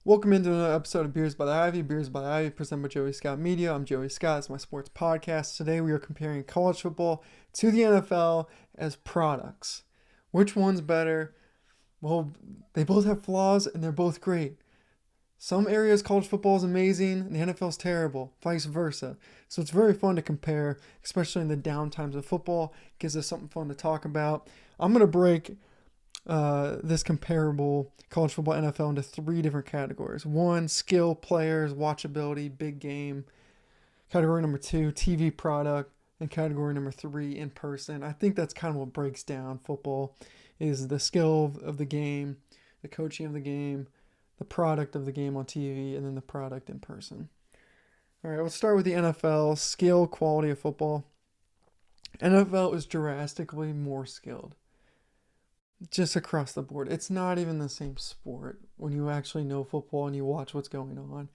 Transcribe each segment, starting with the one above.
Welcome into another episode of Beers by the Ivy. Beers by the Ivy, presented by Joey Scott Media. I'm Joey Scott. It's my sports podcast. Today we are comparing college football to the NFL as products. Which one's better? Well, they both have flaws and they're both great. Some areas college football is amazing and the NFL is terrible, vice versa. So it's very fun to compare, especially in the down times of football. It gives us something fun to talk about. I'm going to break this comparable college football NFL into three different categories. One, skill, players, watchability, big game. Category number two, TV product. And category number three, in person. I think that's kind of what breaks down football is the skill of the game, the coaching of the game, the product of the game on TV, and then the product in person. All right, let's start with the NFL. Skill, quality of football. NFL is drastically more skilled just across the board. It's not even the same sport when you actually know football and you watch what's going on.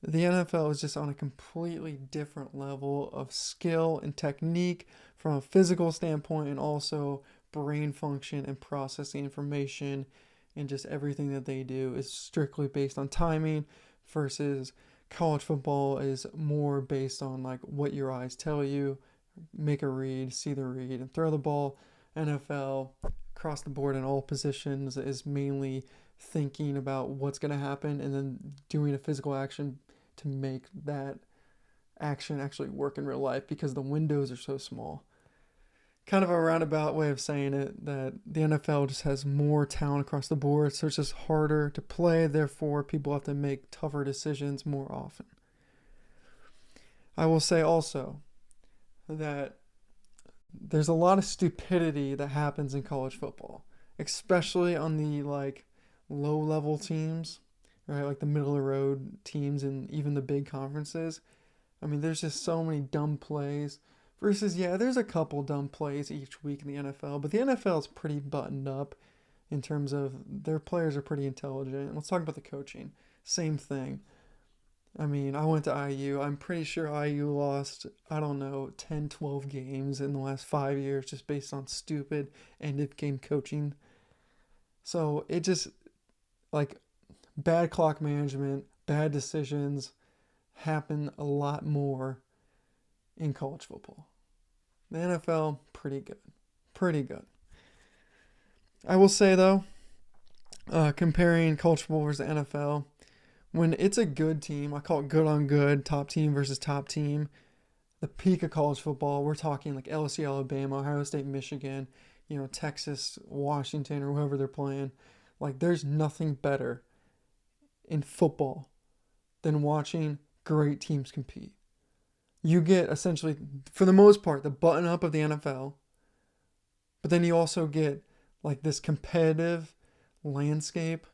The NFL is just on a completely different level of skill and technique from a physical standpoint and also brain function and processing information and just everything that they do is strictly based on timing versus college football is more based on like what your eyes tell you, make a read, see the read, and throw the ball. NFL across the board in all positions is mainly thinking about what's going to happen and then doing a physical action to make that action actually work in real life because the windows are so small. Kind of a roundabout way of saying it that the NFL just has more talent across the board, so it's just harder to play, therefore, people have to make tougher decisions more often. I will say also that there's a lot of stupidity that happens in college football, especially on the like low level teams, right? Like the middle of the road teams and even the big conferences. I mean, there's just so many dumb plays versus yeah, there's a couple dumb plays each week in the NFL, but the NFL is pretty buttoned up in terms of their players are pretty intelligent. Let's talk about the coaching. Same thing. I mean, I went to IU. I'm pretty sure IU lost, I don't know, 10, 12 games in the last 5 years just based on stupid end of game coaching. So it just, like, bad clock management, bad decisions happen a lot more in college football. The NFL, pretty good. Pretty good. I will say, though, comparing college football versus the NFL, when it's a good team, I call it good on good, top team versus top team. The peak of college football, we're talking like LSU, Alabama, Ohio State, Michigan, Texas, Washington, or whoever they're playing. Like, there's nothing better in football than watching great teams compete. You get essentially, for the most part, the button up of the NFL, but then you also get like this competitive landscape,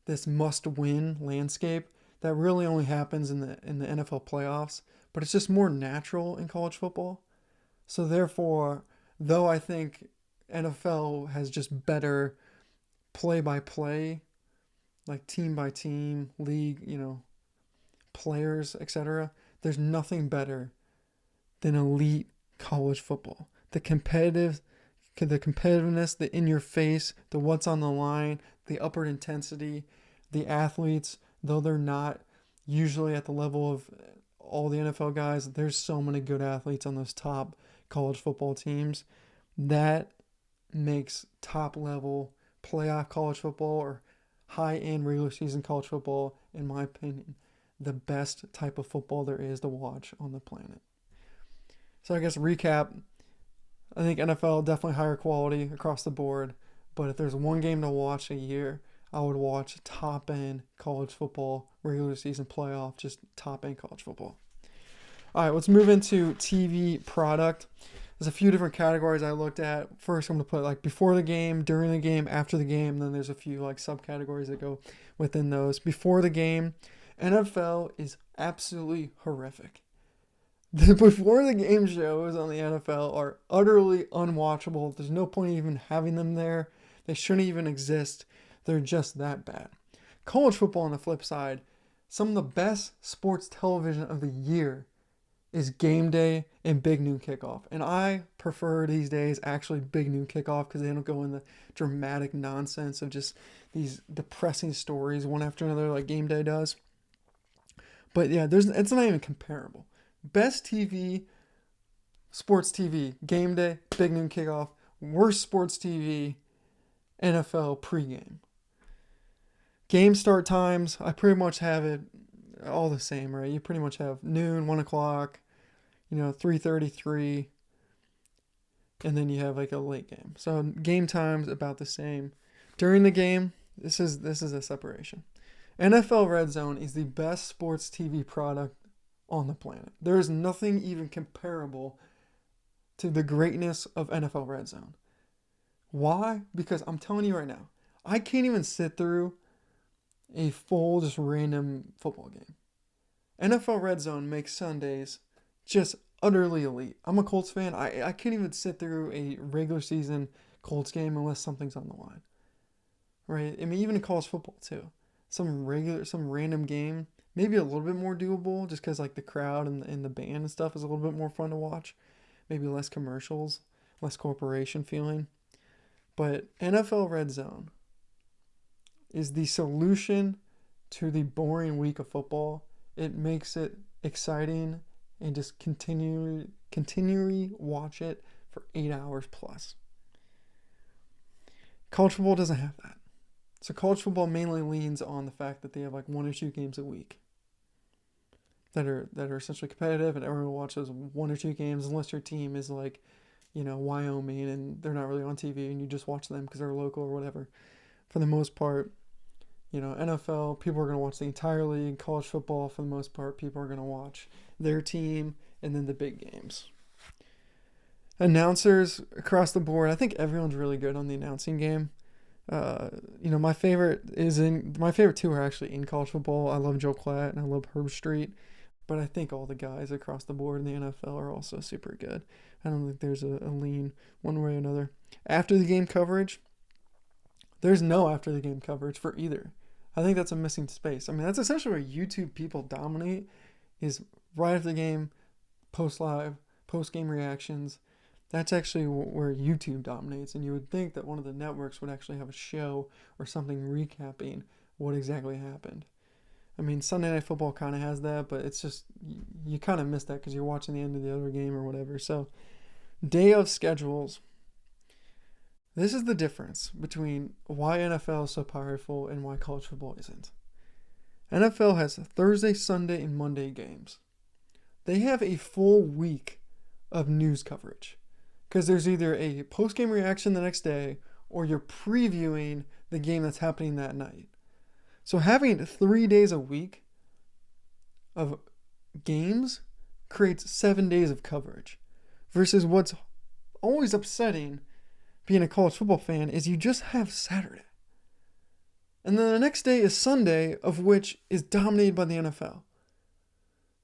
this must-win landscape that really only happens in the NFL playoffs, but it's just more natural in college football. So therefore, though I think NFL has just better play-by-play, like team by team, league, players, etc. There's nothing better than elite college football. The competitiveness, the in your face, the what's on the line, the upward intensity, the athletes, though they're not usually at the level of all the NFL guys, there's so many good athletes on those top college football teams. That makes top level playoff college football or high end regular season college football, in my opinion, the best type of football there is to watch on the planet. So I guess recap, I think NFL definitely higher quality across the board, but if there's one game to watch a year, I would watch top end college football, regular season playoff, just top end college football. All right, let's move into TV product. There's a few different categories I looked at. First, I'm going to put like before the game, during the game, after the game. Then there's a few like subcategories that go within those. Before the game, NFL is absolutely horrific. The before the game shows on the NFL are utterly unwatchable. There's no point even having them there. They shouldn't even exist. They're just that bad. College football on the flip side, some of the best sports television of the year is game day and big noon kickoff. And I prefer these days actually big noon kickoff because they don't go in the dramatic nonsense of just these depressing stories one after another like game day does. But yeah, it's not even comparable. Best TV, sports TV, game day, big noon kickoff. Worst sports TV, NFL pregame. Game start times, I pretty much have it all the same, right? You pretty much have noon, 1 o'clock, 3:33, and then you have like a late game. So game times about the same. During the game, this is a separation. NFL Red Zone is the best sports TV product on the planet. There is nothing even comparable to the greatness of NFL Red Zone. Why? Because I'm telling you right now, I can't even sit through a full, just random football game. NFL Red Zone makes Sundays just utterly elite. I'm a Colts fan. I can't even sit through a regular season Colts game unless something's on the line. Right? I mean, even in college football too. Some random game, maybe a little bit more doable just because like the crowd and the band and stuff is a little bit more fun to watch. Maybe less commercials, less corporation feeling. But NFL Red Zone is the solution to the boring week of football. It makes it exciting and just continually watch it for 8 hours plus. College football doesn't have that. So college football mainly leans on the fact that they have like 1 or 2 games a week that are essentially competitive, and everyone watches 1 or 2 games unless your team is like, Wyoming and they're not really on TV and you just watch them because they're local or whatever. For the most part, NFL, people are going to watch the entire league. College football, for the most part, people are going to watch their team and then the big games. Announcers across the board, I think everyone's really good on the announcing game. My favorite two are actually in college football. I love Joe Klatt and I love Herb Street, but I think all the guys across the board in the NFL are also super good. I don't think there's a lean one way or another. After the game coverage, there's no after the game coverage for either. I think that's a missing space. I mean, that's essentially where YouTube people dominate, is right after the game, post-live, post-game reactions. That's actually where YouTube dominates, and you would think that one of the networks would actually have a show or something recapping what exactly happened. I mean, Sunday Night Football kind of has that, but it's just, you kind of miss that because you're watching the end of the other game or whatever. So, day of schedules. This is the difference between why NFL is so powerful and why college football isn't. NFL has Thursday, Sunday, and Monday games. They have a full week of news coverage because there's either a post-game reaction the next day or you're previewing the game that's happening that night. So having 3 days a week of games creates 7 days of coverage versus what's always upsetting being a college football fan is you just have Saturday. And then the next day is Sunday, of which is dominated by the NFL.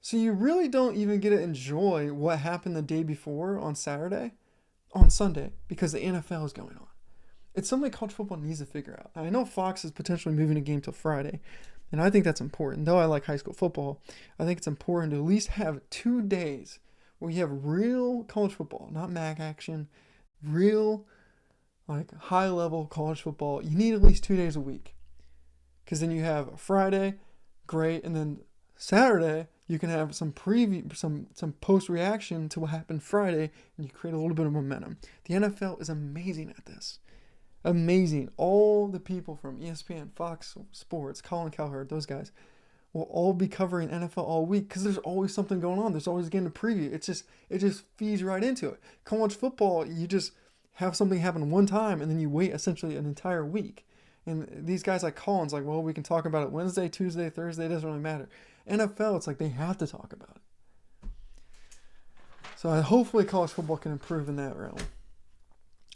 So you really don't even get to enjoy what happened the day before on Sunday, because the NFL is going on. It's something college football needs to figure out. I know Fox is potentially moving a game till Friday, and I think that's important. Though I like high school football, I think it's important to at least have 2 days where you have real college football, not MAC action, real like high-level college football. You need at least 2 days a week. Because then you have Friday, great, and then Saturday, you can have some preview, some post-reaction to what happened Friday, and you create a little bit of momentum. The NFL is amazing at this. Amazing. All the people from ESPN, Fox Sports, Colin Cowherd, those guys, will all be covering NFL all week because there's always something going on. There's always a game to preview. It just feeds right into it. College football, you just have something happen one time, and then you wait essentially an entire week. And these guys like Colin's like, well, we can talk about it Wednesday, Tuesday, Thursday, it doesn't really matter. NFL, it's like they have to talk about it. So hopefully college football can improve in that realm.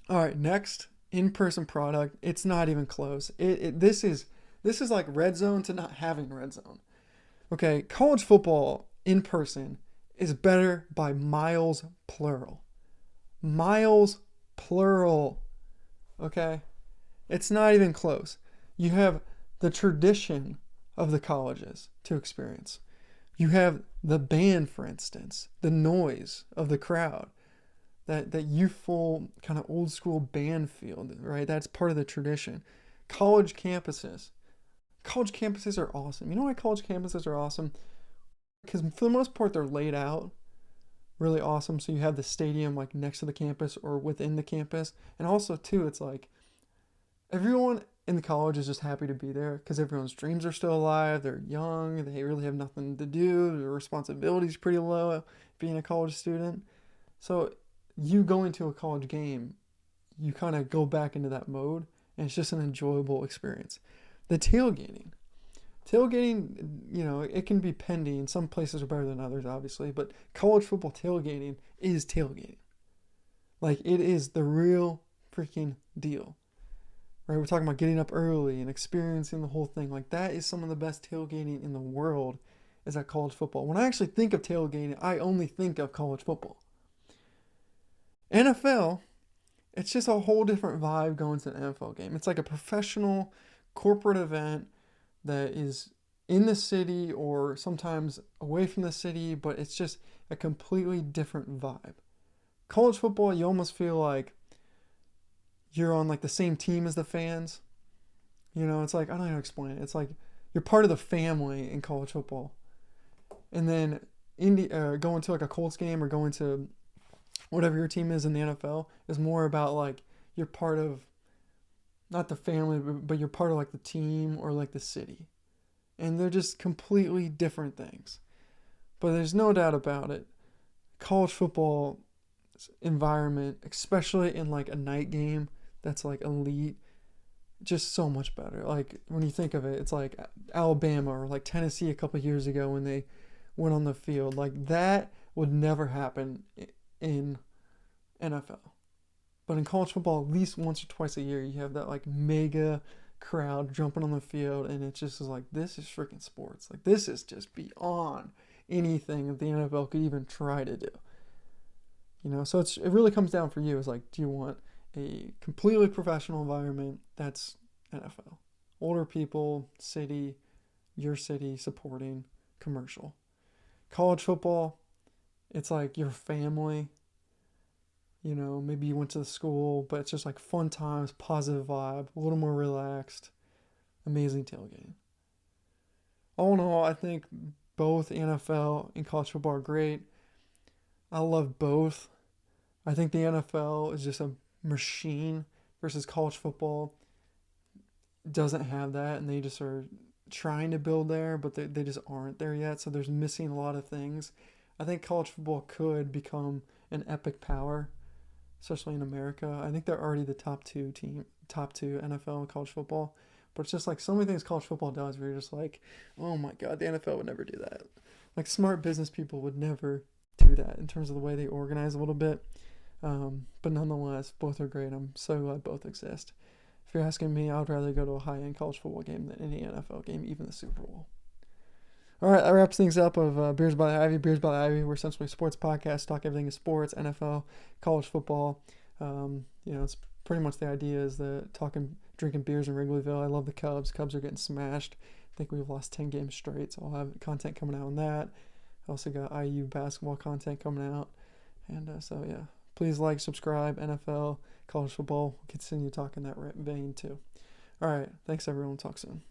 All right, next, in-person product. It's not even close. This is like red zone to not having red zone. Okay, college football in person is better by miles plural. Miles plural. Okay? It's not even close. You have the tradition of the colleges to experience. You have the band, for instance, the noise of the crowd, that youthful kind of old school band feel, right? That's part of the tradition. College campuses. College campuses are awesome. You know why college campuses are awesome? Because for the most part, they're laid out really awesome. So you have the stadium like next to the campus or within the campus. And also, too, it's like everyone in the college is just happy to be there because everyone's dreams are still alive. They're young. They really have nothing to do. Their responsibility is pretty low being a college student. So you going to a college game, you kind of go back into that mode, and it's just an enjoyable experience. The tailgating. Tailgating, it can be pending. Some places are better than others, obviously, but college football tailgating is tailgating. Like, it is the real freaking deal. Right? We're talking about getting up early and experiencing the whole thing. Like, that is some of the best tailgating in the world is at college football. When I actually think of tailgating, I only think of college football. NFL, it's just a whole different vibe going to an NFL game. It's like a professional corporate event that is in the city or sometimes away from the city, but it's just a completely different vibe. College football, you almost feel like you're on like the same team as the fans. It's like, I don't know how to explain it. It's like you're part of the family in college football. And then going to like a Colts game or going to whatever your team is in the NFL is more about like you're part of not the family, but you're part of like the team or like the city. And they're just completely different things. But there's no doubt about it. College football environment, especially in like a night game that's like elite, just so much better. Like when you think of it, it's like Alabama or like Tennessee a couple of years ago when they went on the field. Like that would never happen in NFL. But in college football, at least once or twice a year, you have that like mega crowd jumping on the field, and it just is like, this is freaking sports. Like this is just beyond anything that the NFL could even try to do. So it really comes down for you. It's like, do you want a completely professional environment? That's NFL. Older people, city, your city supporting, commercial. College football, it's like your family. Maybe you went to the school, but it's just like fun times, positive vibe, a little more relaxed, amazing tailgating. All in all, I think both NFL and college football are great. I love both. I think the NFL is just a machine versus college football doesn't have that, and they just are trying to build there, but they just aren't there yet, so there's missing a lot of things. I think college football could become an epic power, especially in America. I think they're already the top two NFL and college football. But it's just like so many things college football does where you're just like, oh my God, the NFL would never do that. Like smart business people would never do that in terms of the way they organize a little bit. But nonetheless, both are great. I'm so glad both exist. If you're asking me, I would rather go to a high-end college football game than any NFL game, even the Super Bowl. All right, that wraps things up of Beers by the Ivy. Beers by the Ivy, we're essentially a sports podcast, talk everything is sports, NFL, college football. It's pretty much the idea is drinking beers in Wrigleyville. I love the Cubs. Cubs are getting smashed. I think we've lost 10 games straight, so I'll have content coming out on that. I also got IU basketball content coming out. And please like, subscribe, NFL, college football. We'll continue talking that vein too. All right, thanks everyone. Talk soon.